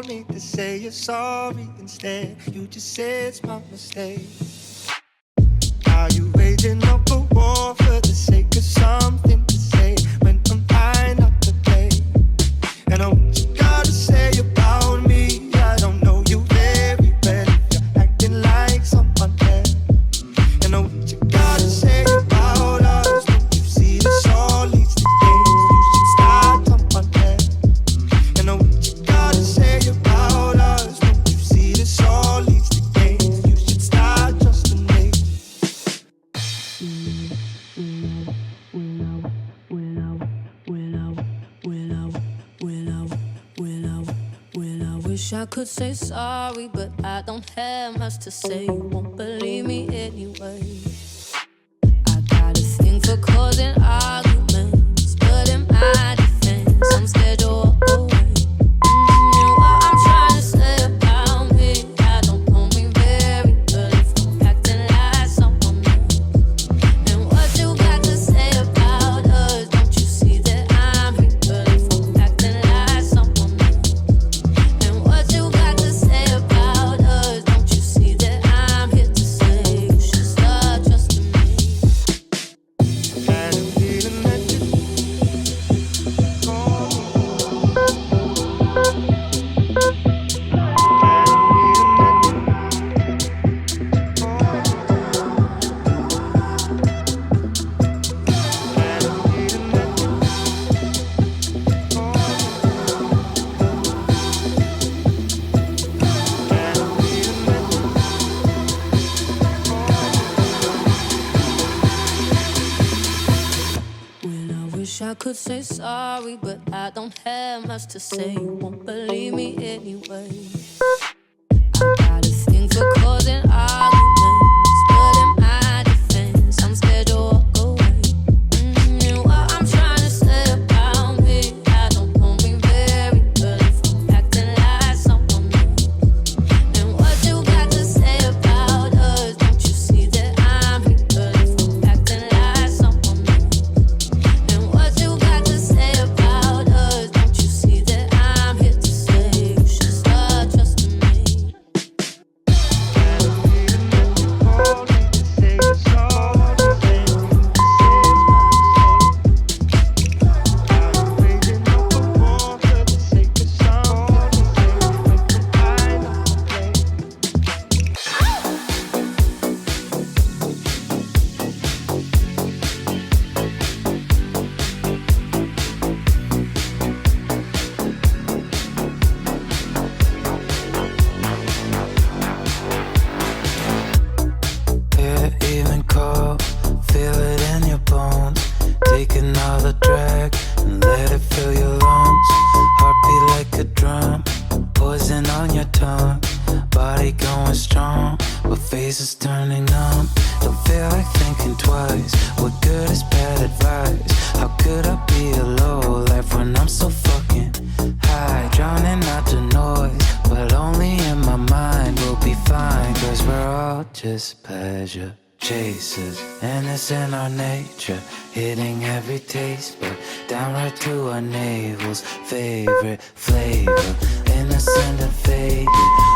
need to say you're sorry instead. You just say it's my mistake. Are you waging up a war for the sake of something to say when I'm trying not to play? And I what you gotta say about me, I don't know you very well if you're acting like someone else. And I what you gotta say about us, don't you see this all leads to games? You should start someone else. And I what you gotta say about us, don't you see this all leads to games? You should start trusting me. Wish I could say sorry, but I don't have much to say. You won't believe me anyway. I got a thing for causing arguments, but in my defense, I'm scared to walk away. You know what I'm trying to say about me. I don't know me very well if I'm acting like someone else. And what you got to say about us? Don't you see that I'm here? But if I'm acting like someone else. And what you got to say about us? Don't you see that I'm here to say you should start trusting me? Had a feeling that you'd call me. Well, I wish I could say sorry, but I don't have much to say. You won't believe me anyway. I got a thing for causing arguments, but in my defense, I'm scared to walk away. You know what I'm trying to say about me. I don't know me very well if I'm acting like someone else. And what you got to say about us? Don't you see that I'm here? But if I'm acting like someone else. And what you got to say about us? Don't you see that I'm here to say you should start trusting me? Yeah, even cold, feel it in your bones. Take another drag and let it fill your lungs. Heartbeat like a drum, poison on your tongue. Body going strong, but face is turning numb. Don't feel like thinking twice. What good is bad advice? How could I be a low life when I'm so fucking high? Drowning out the noise, but only in my mind. We'll be fine, cause we're all just pleasure chasers, and it's in our nature, hitting every taste bud, down right to our navels. Favorite flavor, innocent and faded,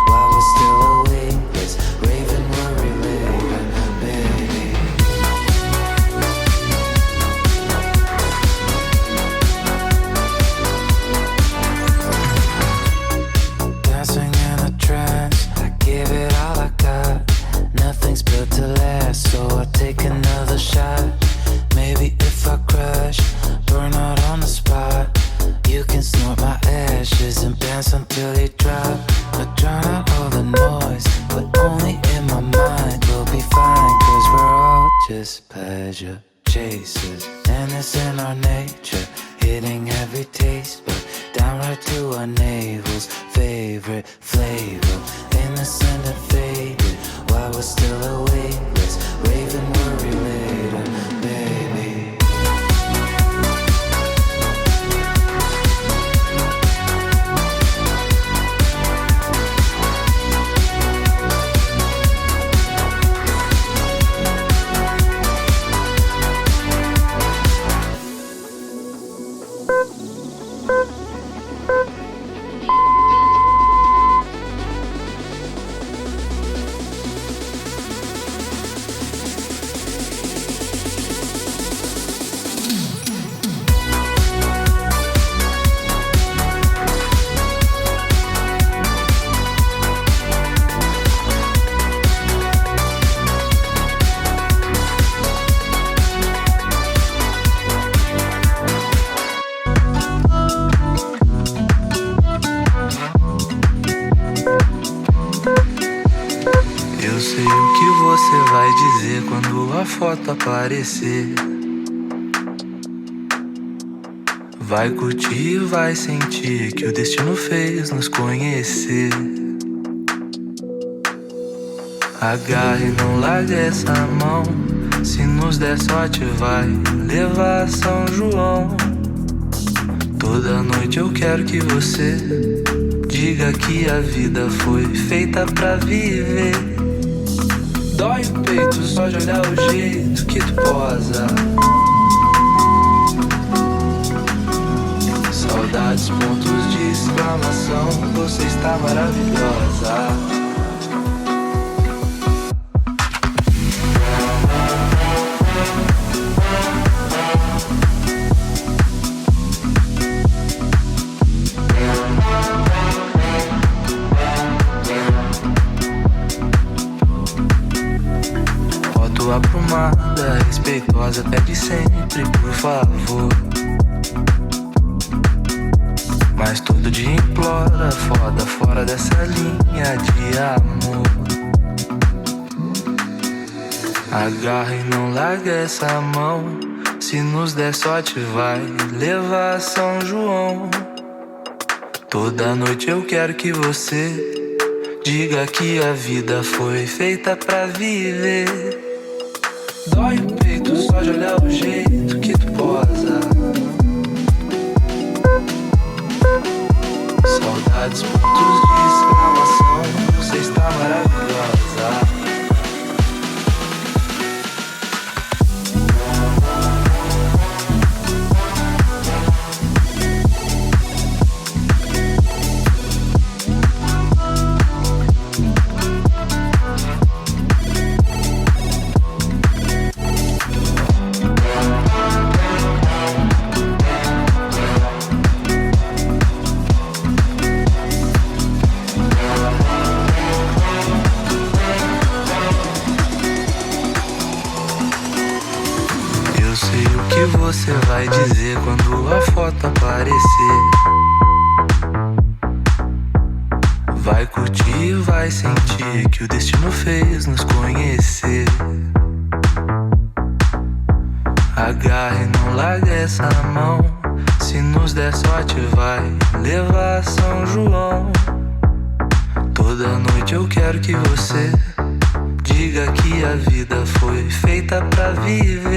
while we're still awake. Let's rave and worry later, baby. Dancing in a trance, I give it all I got. Nothing's built to last, so I take another shot. Maybe if I crash, burn out on the spot, you can snort my ashes and dance until you drop. I drown out all the noise, but only in my mind. We'll be fine, cause we're all just pleasure chasers, and it's in our nature, hitting every taste bud, down right to our navels. Favorite flavor, innocent and faded, while we're still awake. Let's rave and worry later, baby. dizer quando a foto aparecer. Vai curtir, vai sentir que o destino fez nos conhecer. Agarre, não largue essa mão. Se nos der sorte vai levar a São João. Toda noite eu quero que você diga que a vida foi feita pra viver. Dói o peito só de olhar o jeito que tu posa. Saudades, pontos de exclamação, você está maravilhosa. Foto aprumada, respeitosa, pede sempre, por favor. Mas todo dia implora, foda, fora dessa linha de amor. Agarra e não larga essa mão. Se nos der sorte vai levar a São João. Toda noite eu quero que você diga que a vida foi feita pra viver. Dói o peito só de olhar o jeito que tu posa. Saudades, pontos de exclamação, você está maravilhosa. Você vai dizer quando a foto aparecer. Vai curtir, vai sentir que o destino fez nos conhecer. Agarre e não larga essa mão. Se nos der sorte vai levar a São João. Toda noite eu quero que você diga que a vida foi feita pra viver.